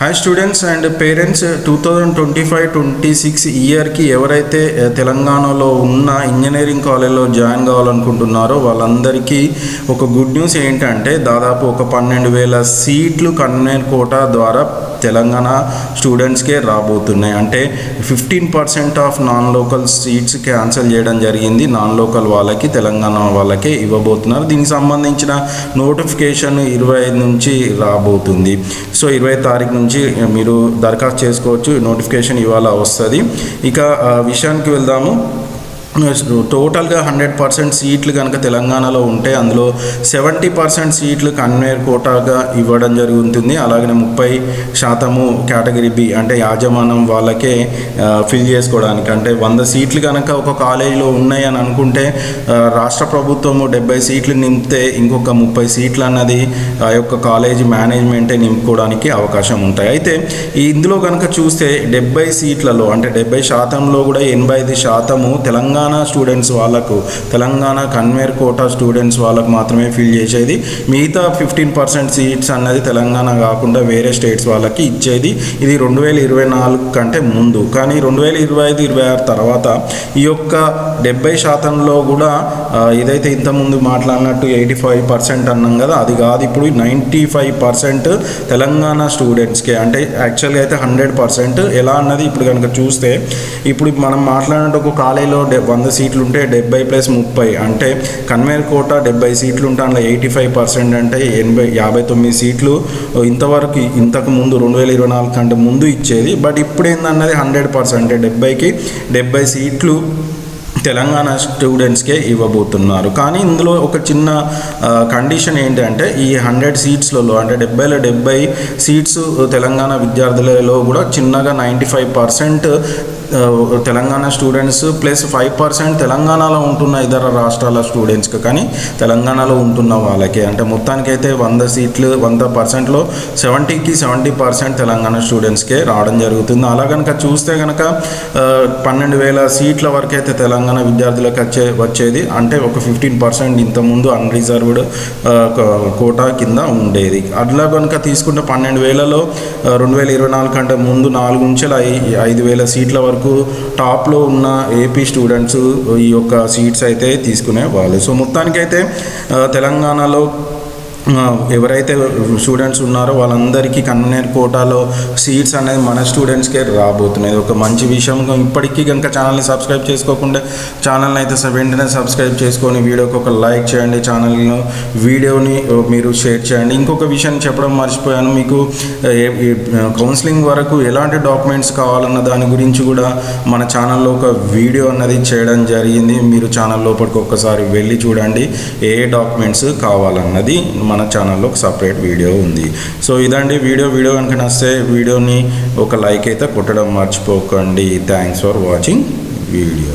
Hi students and parents, 2025-26 ఇయర్కి ఎవరైతే తెలంగాణలో ఉన్న ఇంజనీరింగ్ కాలేజ్లో జాయిన్ కావాలనుకుంటున్నారో వాళ్ళందరికీ ఒక గుడ్ న్యూస్ ఏంటంటే దాదాపు ఒక 12,000 సీట్లు కన్వీనర్ కోటా ద్వారా తెలంగాణ స్టూడెంట్స్కే రాబోతున్నాయి. అంటే 15% of non local seats cancel చేయడం జరిగింది. నాన్ లోకల్ వాళ్ళకి తెలంగాణ వాళ్ళకే ఇవ్వబోతున్నారు. దీనికి సంబంధించిన నోటిఫికేషన్ 25 నుంచి రాబోతుంది. సో 20 తారీఖు నుంచి మీరు దరఖాస్తు చేసుకోవచ్చు. నోటిఫికేషన్ ఇవాళ వస్తుంది. ఇక విషయానికి వెళ్దాము. టోటల్గా 100% సీట్లు కనుక తెలంగాణలో ఉంటే అందులో 70% సీట్లు కన్వేయర్ కోటాగా ఇవ్వడం జరుగుతుంది. అలాగనే 30% కేటగిరీ బి అంటే యాజమాన్యం వాళ్ళకే ఫిల్ చేసుకోవడానికి. అంటే 100 సీట్లు కనుక ఒక కాలేజీలో ఉన్నాయి అని అనుకుంటే రాష్ట్ర ప్రభుత్వము 70 సీట్లు నింపితే ఇంకొక 30 సీట్లు అన్నది ఆ యొక్క కాలేజీ మేనేజ్మెంటే నింపుకోవడానికి అవకాశం ఉంటాయి. అయితే ఇందులో కనుక చూస్తే 70 సీట్లలో అంటే 70%లో కూడా 85% తెలంగాణ స్టూడెంట్స్ వాళ్ళకు, తెలంగాణ కన్వేయర్ కోటా స్టూడెంట్స్ వాళ్ళకు మాత్రమే ఫిల్ చేసేది. మిగతా 15% సీట్స్ అన్నది తెలంగాణ కాకుండా వేరే స్టేట్స్ వాళ్ళకి ఇచ్చేది. ఇది 2024 కంటే ముందు. కానీ 2025-26 తర్వాత ఈ యొక్క 70%లో కూడా ఏదైతే ఇంతకుముందు మాట్లాడినట్టు 85% అన్నాం కదా, అది కాదు. ఇప్పుడు 95% తెలంగాణ స్టూడెంట్స్కే. అంటే యాక్చువల్గా అయితే 100%. ఎలా అన్నది ఇప్పుడు కనుక చూస్తే, ఇప్పుడు మనం మాట్లాడినట్టు ఒక కాలేజీలో 100 సీట్లు ఉంటే 70+30 అంటే కన్వేయర్ కోటా 70 సీట్లు ఉంటే అందులో 85% అంటే 59 సీట్లు ఇంతకు ముందు 2024 కంటే ముందు ఇచ్చేది. బట్ ఇప్పుడు ఏందన్నది 100% 70కి 70 సీట్లు తెలంగాణ స్టూడెంట్స్కే ఇవ్వబోతున్నారు. కానీ ఇందులో ఒక చిన్న కండిషన్ ఏంటంటే ఈ 100 సీట్స్లలో అంటే 70లో 70 సీట్స్ తెలంగాణ విద్యార్థులలో కూడా చిన్నగా 95% తెలంగాణ స్టూడెంట్స్ ప్లస్ 5% తెలంగాణలో ఉంటున్న ఇతర రాష్ట్రాల స్టూడెంట్స్కి, కానీ తెలంగాణలో ఉంటున్న వాళ్ళకే. అంటే మొత్తానికైతే 100 సీట్లు 100%లో 70కి 70% తెలంగాణ స్టూడెంట్స్కే రావడం జరుగుతుంది. అలా కనుక చూస్తే కనుక 12,000 సీట్ల వరకు అయితే తెలంగాణ విద్యార్థులకు వచ్చేది. అంటే ఒక 15% ఇంతకుముందు అన్రిజర్వ్డ్ కోటా కింద ఉండేది. అట్లా కనుక తీసుకుంటే 12,000లో 2024 కంటే ముందు 4 నుంచి 5,000 సీట్ల వరకు టాప్లో ఉన్న ఏపీ స్టూడెంట్స్ ఈ యొక్క సీట్స్ అయితే తీసుకునే వాళ్ళు. సో మొత్తానికైతే తెలంగాణలో ఎవరైతే స్టూడెంట్స్ ఉన్నారో వాళ్ళందరికీ కన్వీనర్ కోటాలో సీట్స్ అనేది మన స్టూడెంట్స్కే రాబోతున్నాయి. ఒక మంచి విషయం. ఇప్పటికీ కనుక ఛానల్ని సబ్స్క్రైబ్ చేసుకోకుండా ఛానల్ని అయితే వెంటనే సబ్స్క్రైబ్ చేసుకొని వీడియోకి ఒక లైక్ చేయండి. ఛానల్లో వీడియోని మీరు షేర్ చేయండి. ఇంకొక విషయం చెప్పడం మర్చిపోయాను, మీకు కౌన్సిలింగ్ వరకు ఎలాంటి డాక్యుమెంట్స్ కావాలన్న దాని గురించి కూడా మన ఛానల్లో ఒక వీడియో అన్నది చేయడం జరిగింది. మీరు ఛానల్ లోపలికి ఒక్కసారి వెళ్ళి చూడండి ఏ డాక్యుమెంట్స్ కావాలన్నది. మన ఛానల్లో ఒక సపరేట్ వీడియో ఉంది. సో ఇదండి వీడియో కనుక నచ్చితే వీడియోని ఒక లైక్ అయితే కొట్టడం మర్చిపోకండి. Thanks for watching video.